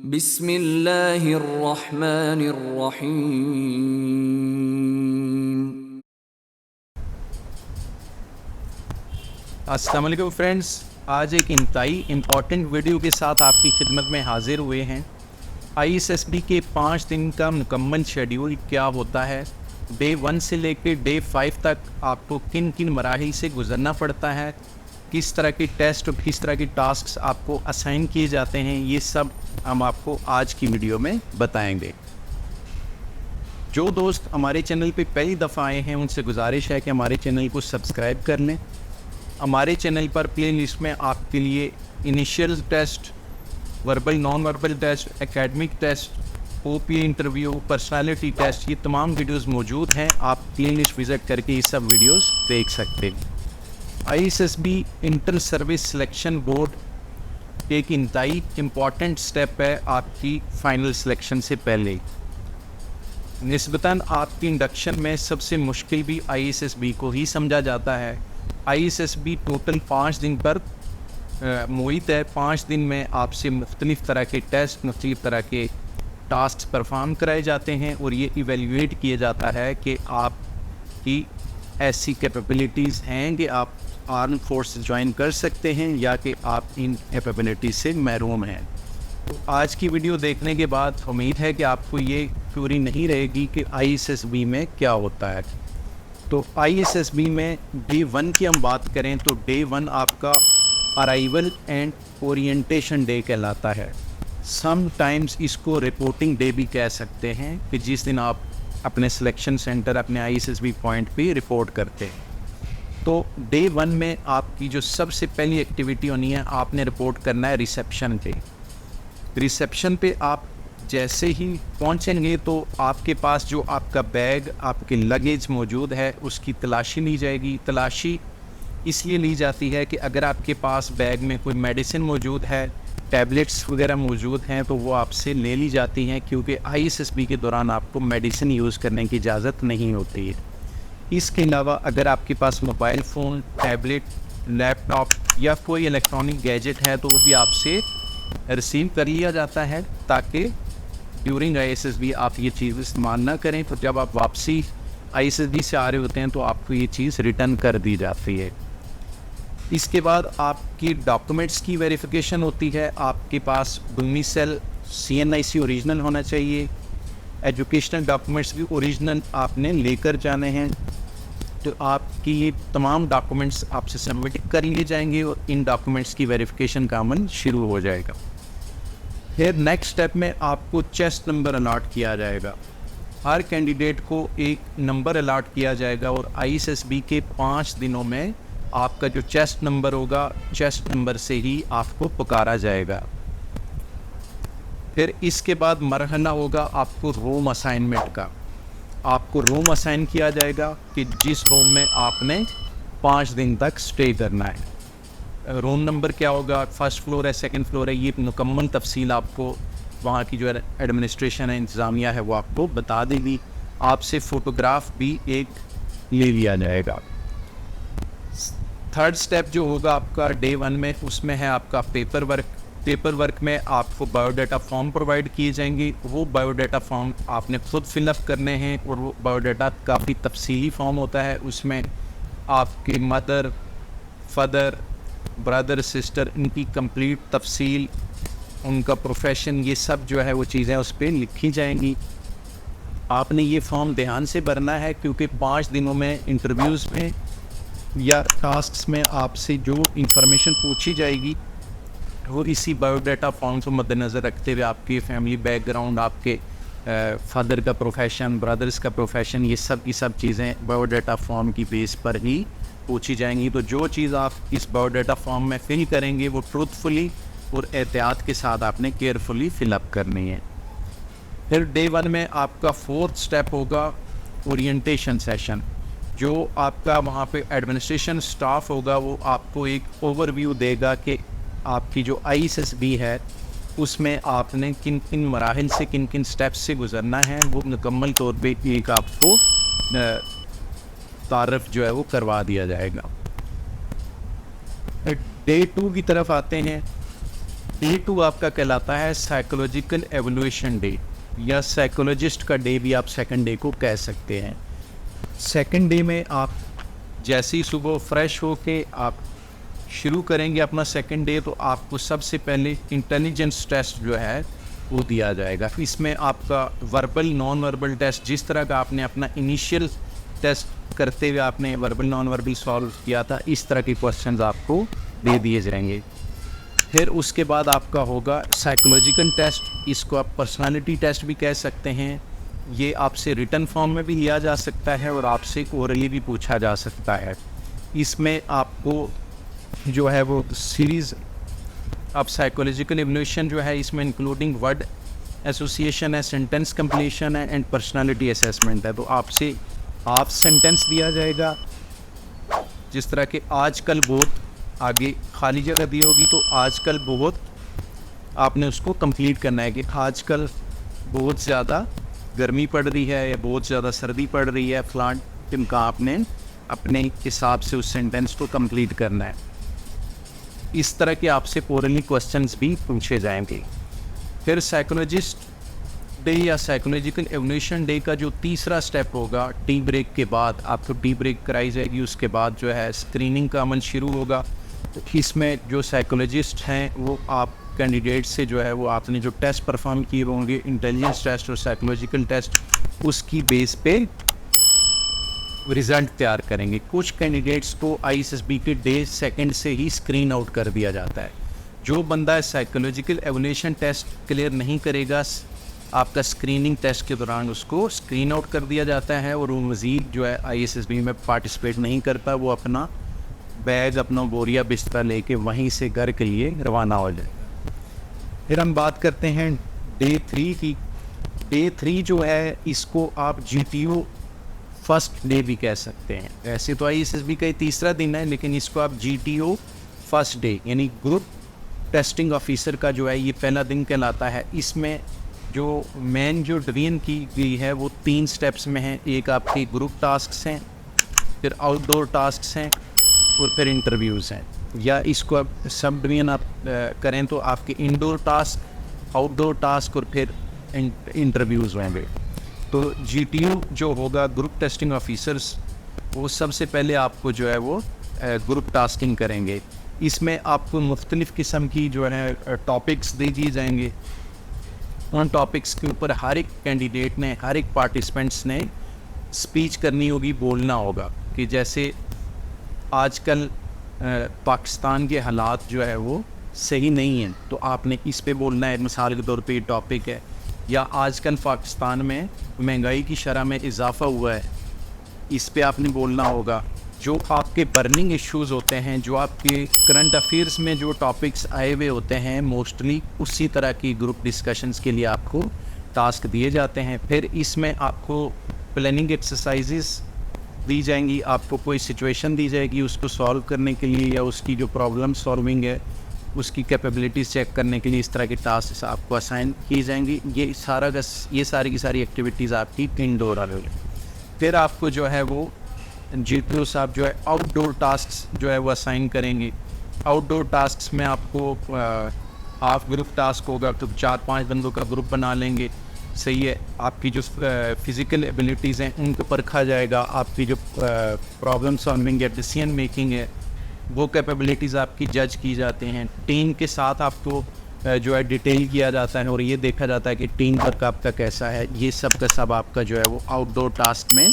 बिस्मिल्लाहिर्रहमानिर्रहीम। अस्सलाम वालेकुम फ्रेंड्स, आज एक इंतहाई इम्पॉर्टेंट वीडियो के साथ आपकी खिदमत में हाजिर हुए हैं। ISSB के 5 दिन का मुकम्मल शेड्यूल क्या होता है, डे 1 से लेकर डे 5 तक आपको किन किन मराहिल से गुज़रना पड़ता है, किस तरह के टेस्ट और किस तरह के टास्क आपको असाइन किए जाते हैं, ये सब हम आपको आज की वीडियो में बताएंगे। जो दोस्त हमारे चैनल पे पहली दफ़ा आए हैं उनसे गुजारिश है कि हमारे चैनल को सब्सक्राइब कर लें। हमारे चैनल पर प्ले लिस्ट में आपके लिए initial test, verbal non verbal test, academic test, OPA interview, personality test, ये तमाम वीडियोस मौजूद हैं। आप प्ले लिस्ट विज़िट करके ये सब वीडियोस देख सकते हैं। ISSB inter service selection board एक इंतहाई इम्पॉर्टेंट स्टेप है आपकी फ़ाइनल सिलेक्शन से पहले। निस्बतन आपकी इंडक्शन में सबसे मुश्किल भी ISSB को ही समझा जाता है। ISSB टोटल 5 दिन पर मुहित है। 5 दिन में आपसे मुख्तलिफ़ तरह के टेस्ट, मुख्तलिफ़ तरह के टास्क परफॉर्म कराए जाते हैं और ये इवेल्यूएट किया जाता है कि आपकी ऐसी कैपेबिलिटीज़ हैं कि आप आर्म फोर्स ज्वाइन कर सकते हैं या कि आप इन कैपेबिलिटीज़ से महरूम हैं। तो आज की वीडियो देखने के बाद उम्मीद है कि आपको ये क्यूरी नहीं रहेगी कि ISSB में क्या होता है। तो ISSB में डे 1 की हम बात करें तो डे 1 आपका अराइवल एंड ओरिएंटेशन डे कहलाता है। समटाइम्स इसको रिपोर्टिंग डे भी कह सकते हैं कि जिस दिन आप अपने सिलेक्शन सेंटर, अपने ISSB पॉइंट पे रिपोर्ट करते हैं। तो डे 1 में आपकी जो सबसे पहली एक्टिविटी होनी है, आपने रिपोर्ट करना है रिसेप्शन पे। रिसेप्शन पे आप जैसे ही पहुंचेंगे तो आपके पास जो आपका बैग, आपके लगेज मौजूद है उसकी तलाशी ली जाएगी। तलाशी इसलिए ली जाती है कि अगर आपके पास बैग में कोई मेडिसिन मौजूद है, टैबलेट्स वगैरह मौजूद हैं तो वो आपसे ले ली जाती हैं, क्योंकि ISSB के दौरान आपको मेडिसिन यूज़ करने की इजाज़त नहीं होती है। इसके अलावा अगर आपके पास मोबाइल फ़ोन, टैबलेट, लैपटॉप या कोई इलेक्ट्रॉनिक गैजेट है तो वो भी आपसे रिसीव कर लिया जाता है, ताकि ड्यूरिंग ISSB आप ये चीज़ इस्तेमाल ना करें। तो जब आप वापसी ISSB से आ रहे होते हैं तो आपको ये चीज़ रिटर्न कर दी जाती है। इसके बाद आपकी डॉक्यूमेंट्स की वेरिफिकेशन होती है। आपके पास डोमिसाइल CNIC ओरिजिनल होना चाहिए। एजुकेशनल डॉक्यूमेंट्स भी ओरिजिनल आपने लेकर जाने हैं। तो आपकी ये तमाम डॉक्यूमेंट्स आपसे सबमिट कर लिए जाएंगे और इन डॉक्यूमेंट्स की वेरिफिकेशन का अमल शुरू हो जाएगा। फिर नेक्स्ट स्टेप में आपको चेस्ट नंबर अलॉट किया जाएगा। हर कैंडिडेट को एक नंबर अलॉट किया जाएगा और ISSB के 5 दिनों में आपका जो चेस्ट नंबर होगा, चेस्ट नंबर से ही आपको पुकारा जाएगा। फिर इसके बाद मरहला होगा आपको रूम असाइनमेंट का। आपको रूम असाइन किया जाएगा कि जिस रूम में आपने 5 दिन तक स्टे करना है। रूम नंबर क्या होगा, फर्स्ट फ्लोर है, सेकंड फ्लोर है, ये मुकम्मल तफसील आपको वहाँ की जो एडमिनिस्ट्रेशन है, इंतज़ामिया है, वो आपको बता देगी। आपसे फ़ोटोग्राफ भी एक ले लिया जाएगा। थर्ड स्टेप जो होगा आपका डे 1 में, उसमें है आपका पेपर वर्क। पेपर वर्क में आपको बायोडाटा फॉर्म प्रोवाइड किए जाएंगे। वो बायोडाटा फॉर्म आपने खुद फिलअप करने हैं और वो बायोडाटा काफ़ी तफसीली फॉर्म होता है। उसमें आपके मदर, फादर, ब्रदर, सिस्टर, इनकी कंप्लीट तफसील, उनका प्रोफेशन, ये सब जो है वो चीज़ें उस पर लिखी जाएंगी। आपने ये फॉर्म ध्यान से भरना है, क्योंकि 5 दिनों में इंटरव्यूज़ में या टास्क्स में आपसे जो इंफॉर्मेशन पूछी जाएगी वो इसी बायोडाटा फॉर्म को मद्देनज़र रखते हुए आपके फैमिली बैकग्राउंड, आपके फादर का प्रोफेशन, ब्रदर्स का प्रोफेशन, ये सब की सब चीज़ें बायोडाटा फॉर्म की बेस पर ही पूछी जाएंगी। तो जो चीज़ आप इस बायोडाटा फॉर्म में फिल करेंगे वो ट्रूथफुली और एहतियात के साथ आपने केयरफुली फिलअप करनी है। फिर डे 1 में आपका 4th स्टेप होगा ओरिएंटेशन सेशन। जो आपका वहाँ पे एडमिनिस्ट्रेशन स्टाफ होगा वो आपको एक ओवरव्यू देगा कि आपकी जो ISSB है उसमें आपने किन किन मराहिल से, किन किन स्टेप्स से गुज़रना है, वो मुकम्मल तौर पे एक आपको तारफ़ जो है वो करवा दिया जाएगा। डे 2 की तरफ आते हैं। डे 2 आपका कहलाता है साइकोलॉजिकल एवोल्यूशन डे, या साइकोलॉजिस्ट का डे भी आप सेकंड डे को कह सकते हैं। सेकंड डे में आप जैसे ही सुबह फ्रेश होके आप शुरू करेंगे अपना सेकंड डे, तो आपको सबसे पहले इंटेलिजेंस टेस्ट जो है वो दिया जाएगा। इसमें आपका वर्बल नॉन वर्बल टेस्ट, जिस तरह का आपने अपना इनिशियल टेस्ट करते हुए आपने वर्बल नॉन वर्बल सॉल्व किया था, इस तरह के क्वेश्चंस आपको दे दिए जाएंगे। फिर उसके बाद आपका होगा साइकोलॉजिकल टेस्ट, इसको आप पर्सनालिटी टेस्ट भी कह सकते हैं। ये आपसे रिटन फॉर्म में भी लिया जा सकता है और आपसे ओरली भी पूछा जा सकता है। इसमें आपको जो है वो सीरीज़ अब साइकोलॉजिकल एवोल्यूशन जो है, इसमें इंक्लूडिंग वर्ड एसोसिएशन है, सेंटेंस कंप्लीशन है एंड पर्सनालिटी असेसमेंट है। तो आपसे हाफ सेंटेंस दिया जाएगा, जिस तरह के आजकल बहुत, आगे खाली जगह दी होगी तो आजकल बहुत, आपने उसको कंप्लीट करना है कि आजकल बहुत ज़्यादा गर्मी पड़ रही है या बहुत ज़्यादा सर्दी पड़ रही है, फलान टिमका आपने अपने हिसाब से उस सेंटेंस को कंप्लीट करना है। इस तरह के आपसे ओरली क्वेश्चंस भी पूछे जाएंगे। फिर साइकोलॉजिस्ट डे या साइकोलॉजिकल एवोल्यूशन डे का जो तीसरा स्टेप होगा, टी ब्रेक के बाद आपको टी ब्रेक कराई जाएगी, उसके बाद जो है स्क्रीनिंग का अमल शुरू होगा। तो इसमें जो साइकोलॉजिस्ट हैं वो आप कैंडिडेट से जो है वो आपने जो टेस्ट परफॉर्म किए होंगे, इंटेलिजेंस टेस्ट और साइकोलॉजिकल टेस्ट, उसकी बेस पे रिज़ल्ट तैयार करेंगे। कुछ कैंडिडेट्स को आईएसएसबी के डे सेकंड से ही स्क्रीन आउट कर दिया जाता है। जो बंदा साइकोलॉजिकल एवोल्यूशन टेस्ट क्लियर नहीं करेगा, आपका स्क्रीनिंग टेस्ट के दौरान उसको स्क्रीन आउट कर दिया जाता है और वो मज़ीद जो है आईएसएसबी में पार्टिसिपेट नहीं करता। वो अपना बैग, अपना बोरिया बिस्तर लेके वहीं से घर के लिए रवाना हो जाए। फिर हम बात करते हैं डे 3 की। डे 3 जो है, इसको आप GTO फर्स्ट डे भी कह सकते हैं। वैसे तो आईएसएसबी का तीसरा दिन है, लेकिन इसको आप GTO फर्स्ट डे यानी ग्रुप टेस्टिंग ऑफिसर का जो है ये पहला दिन कहलाता है। इसमें जो मेन जो डिवीजन की गई है वो 3 स्टेप्स में है। एक आपके ग्रुप टास्क्स हैं, फिर आउटडोर टास्क्स हैं और फिर इंटरव्यूज़ हैं। या इसको अब सब डिवीजन आप करें तो आपके इंडोर टास्क, आउटडोर टास्क और फिर इंटरव्यूज़ होंगे। तो GTO जो होगा ग्रुप टेस्टिंग ऑफिसर्स, वो सबसे पहले आपको जो है वो ग्रुप टास्किंग करेंगे। इसमें आपको मुख्तलिफ़ किस्म की जो है टॉपिक्स दे दिए जाएंगे। उन टॉपिक्स के ऊपर हर एक कैंडिडेट ने, हर एक पार्टिसिपेंट्स ने स्पीच करनी होगी, बोलना होगा। कि जैसे आजकल पाकिस्तान के हालात जो है वो सही नहीं हैं, तो आपने इस पे बोलना है। मिसाल के तौर पे ये टॉपिक है। या आजकल पाकिस्तान में महंगाई की शरह में इजाफ़ा हुआ है, इस पे आपने बोलना होगा। जो आपके बर्निंग इश्यूज़ होते हैं, जो आपके करंट अफेयर्स में जो टॉपिक्स आए हुए होते हैं, मोस्टली उसी तरह की ग्रुप डिस्कशंस के लिए आपको टास्क दिए जाते हैं। फिर इसमें आपको प्लानिंग एक्सरसाइजेस दी जाएंगी, आपको कोई सिचुएशन दी जाएगी उसको सॉल्व करने के लिए, या उसकी जो प्रॉब्लम सॉल्विंग है उसकी कैपेबिलिटीज़ चेक करने के लिए इस तरह के टास्क आपको असाइन की जाएंगी। ये सारी की सारी एक्टिविटीज़ आपकी इंडोर आ रही। फिर आपको जो है वो GTO साहब जो है आउटडोर टास्क जो है वो असाइन करेंगे। आउटडोर टास्क में आपको हाफ ग्रुप टास्क होगा, तो 4-5 बंदों का ग्रुप बना लेंगे। सही है, आपकी जो फिज़िकल एबिलिटीज़ हैं उनको परखा जाएगा। आपकी जो प्रॉब्लम सॉल्विंग या डिसीजन मेकिंग है वो कैपेबिलिटीज़ आपकी जज की जाते हैं। टीम के साथ आपको जो है डिटेल किया जाता है और ये देखा जाता है कि टीम वर्क आपका कैसा है। ये सब का सब आपका जो है वो आउटडोर टास्क में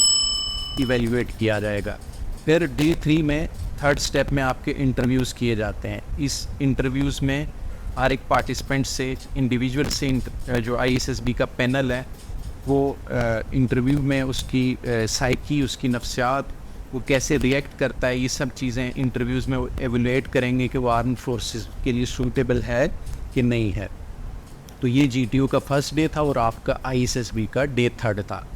इवेल्युएट किया जाएगा। फिर डे 3 में थर्ड स्टेप में आपके इंटरव्यूज़ किए जाते हैं। इस इंटरव्यूज़ में हर एक पार्टिसिपेंट से, इंडिविजुअल से, जो आईएसएसबी का पैनल है वो इंटरव्यू में उसकी साइकी, उसकी नफ्सियात, वो कैसे रिएक्ट करता है, ये सब चीज़ें इंटरव्यूज़ में एवेलुएट करेंगे कि वो आर्म फोर्सेस के लिए सूटेबल है कि नहीं है। तो ये GTO का फर्स्ट डे था और आपका आईएसएसबी का डे 3 था।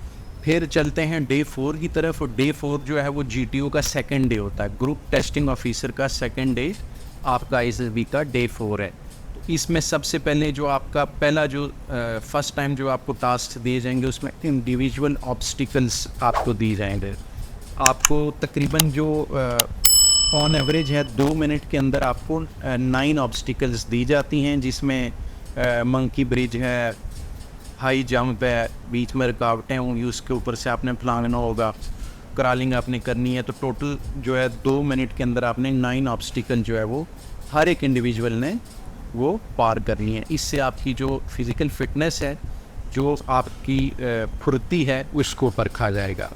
फिर चलते हैं डे 4 की तरफ। और डे 4 जो है वो GTO का सेकंड डे होता है। ग्रुप टेस्टिंग ऑफिसर का सेकंड डे आपका आईएसएसबी का डे 4 है। तो इसमें सबसे पहले जो आपका पहला जो फर्स्ट टाइम जो आपको टास्क दिए जाएंगे उसमें इंडिविजुअल ऑब्स्टिकल्स आपको दिए जाएंगे। आपको तकरीबन जो ऑन एवरेज है 2 मिनट के अंदर आपको 9 ऑब्स्टिकल्स दी जाती हैं, जिसमें मंकी ब्रिज है, हाई जंप है, बीच में रुकावटें होंगी, उसके ऊपर से आपने फलांगना होगा, क्रॉलिंग आपने करनी है। तो टोटल जो है 2 मिनट के अंदर आपने 9 ऑब्स्टिकल जो है वो हर एक इंडिविजुअल ने वो पार करनी है। इससे आपकी जो फिज़िकल फिटनेस है, जो आपकी फुर्ती है, उसको परखा जाएगा।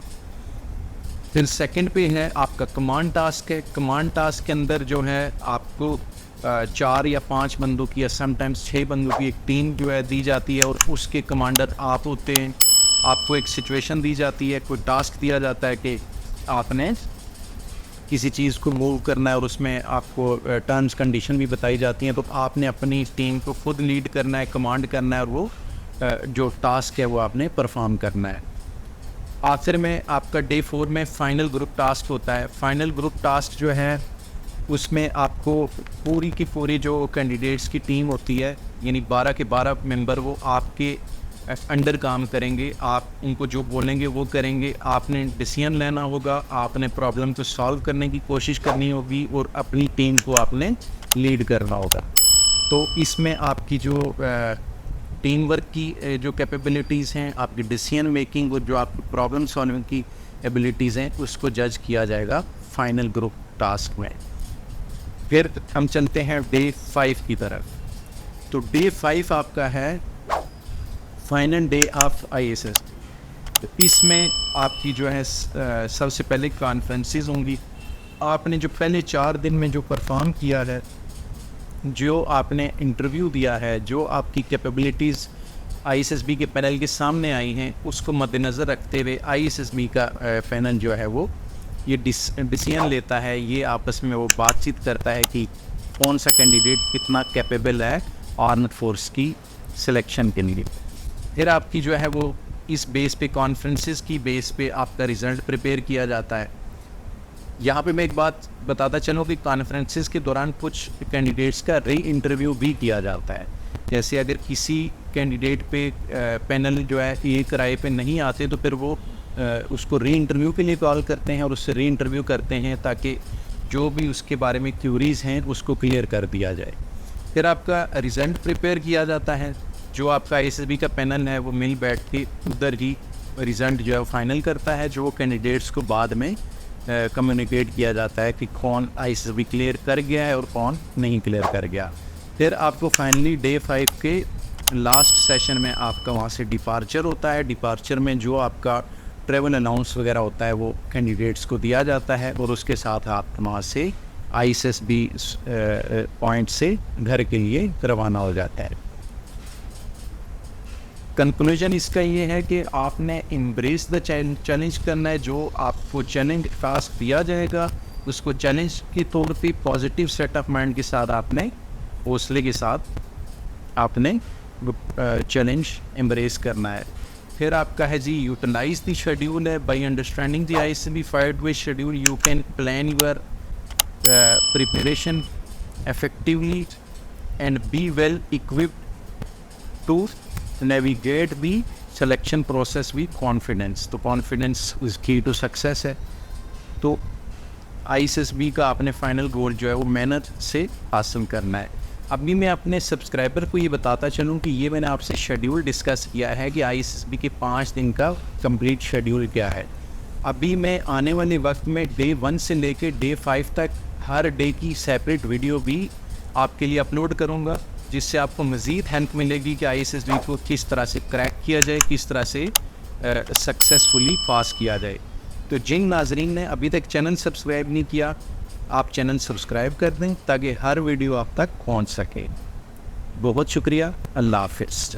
फिर सेकंड पे है आपका कमांड टास्क है। कमांड टास्क के अंदर जो है आपको 4 या 5 बंदों की या समटाइम्स 6 बंदों की एक टीम जो है दी जाती है और उसके कमांडर आप होते हैं। आपको एक सिचुएशन दी जाती है, कोई टास्क दिया जाता है कि आपने किसी चीज़ को मूव करना है और उसमें आपको टर्म्स कंडीशन भी बताई जाती हैं। तो आपने अपनी टीम को खुद लीड करना है, कमांड करना है और वो जो टास्क है वो आपने परफॉर्म करना है। आखिर में आपका डे 4 में फ़ाइनल ग्रुप टास्क होता है। फ़ाइनल ग्रुप टास्क जो है उसमें आपको पूरी की पूरी जो कैंडिडेट्स की टीम होती है, यानी 12 के 12 मेंबर वो आपके अंडर काम करेंगे। आप उनको जो बोलेंगे वो करेंगे। आपने डिसीजन लेना होगा, आपने प्रॉब्लम को सॉल्व करने की कोशिश करनी होगी और अपनी टीम को आपने लीड करना होगा। तो इसमें आपकी जो टीम वर्क की जो कैपेबिलिटीज़ हैं, आपकी डिसीजन मेकिंग और जो आपकी प्रॉब्लम सॉल्विंग की एबिलिटीज़ हैं, उसको जज किया जाएगा फाइनल ग्रुप टास्क में। फिर हम चलते हैं डे 5 की तरफ। तो डे 5 आपका है फाइनल डे ऑफ ISSB। तो इसमें आपकी जो है सबसे पहले कॉन्फ्रेंसेस होंगी। आपने जो पहले 4 दिन में जो परफॉर्म किया है, जो आपने इंटरव्यू दिया है, जो आपकी कैपेबिलिटीज़ ISSB के पैनल के सामने आई हैं, उसको मद्देनज़र रखते हुए ISSB का पैनल जो है वो ये डिसीजन लेता है। ये आपस में वो बातचीत करता है कि कौन सा कैंडिडेट कितना कैपेबल है आर्म्ड फोर्स की सिलेक्शन के लिए। फिर आपकी जो है वो इस बेस पे, कॉन्फ्रेंसेस की बेस पे आपका रिज़ल्ट प्रिपेयर किया जाता है। यहाँ पे मैं एक बात बताता चलूँ कि कॉन्फ्रेंसेस के दौरान कुछ कैंडिडेट्स का री इंटरव्यू भी किया जाता है। जैसे अगर किसी कैंडिडेट पे पैनल जो है एक राय पे नहीं आते तो फिर वो उसको री इंटरव्यू के लिए कॉल करते हैं और उससे री इंटरव्यू करते हैं ताकि जो भी उसके बारे में क्यूरीज़ हैं उसको क्लियर कर दिया जाए। फिर आपका रिज़ल्ट प्रिपेयर किया जाता है। जो आपका ISSB का पैनल है वो मिल बैठ के उधर ही रिज़ल्ट जो है फाइनल करता है, जो कैंडिडेट्स को बाद में कम्युनिकेट किया जाता है कि कौन ISSB क्लियर कर गया है और कौन नहीं क्लियर कर गया। फिर आपको फाइनली डे 5 के लास्ट सेशन में आपका वहाँ से डिपार्चर होता है। डिपार्चर में जो आपका ट्रैवल अलाउंस वगैरह होता है वो कैंडिडेट्स को दिया जाता है और उसके साथ आप वहाँ से ISSB पॉइंट से घर के लिए रवाना हो जाता है। कंक्लूजन इसका ये है कि आपने एम्ब्रेस द चैलेंज करना है। जो आपको चैलेंज टास्क दिया जाएगा उसको चैलेंज के तौर पे पॉजिटिव सेट ऑफ माइंड के साथ आपने हौसले के साथ आपने चैलेंज एम्ब्रेस करना है। फिर आपका है जी यूटिलाइज द शेड्यूल है। By understanding the ISSB 5-way schedule you can plan your preparation effectively and be well equipped to navigate the selection process with confidence. तो confidence is key to success है। तो ISSB का आपने final goal जो है वो मेहनत से हासिल करना है। अभी मैं अपने सब्सक्राइबर को ये बताता चलूँ कि ये मैंने आपसे शेड्यूल डिस्कस किया है कि ISSB के 5 दिन का कंप्लीट शेड्यूल क्या है। अभी मैं आने वाले वक्त में डे 1 से लेकर डे 5 तक हर डे की सेपरेट वीडियो भी आपके लिए अपलोड करूँगा, जिससे आपको मज़ीद हेल्प मिलेगी कि ISSB को किस तरह से क्रैक किया जाए, किस तरह से सक्सेसफुली पास किया जाए। तो जिन नाजरीन ने अभी तक चैनल सब्सक्राइब नहीं किया, आप चैनल सब्सक्राइब कर दें ताकि हर वीडियो आप तक पहुंच सके। बहुत शुक्रिया। अल्लाह हाफ़िज़।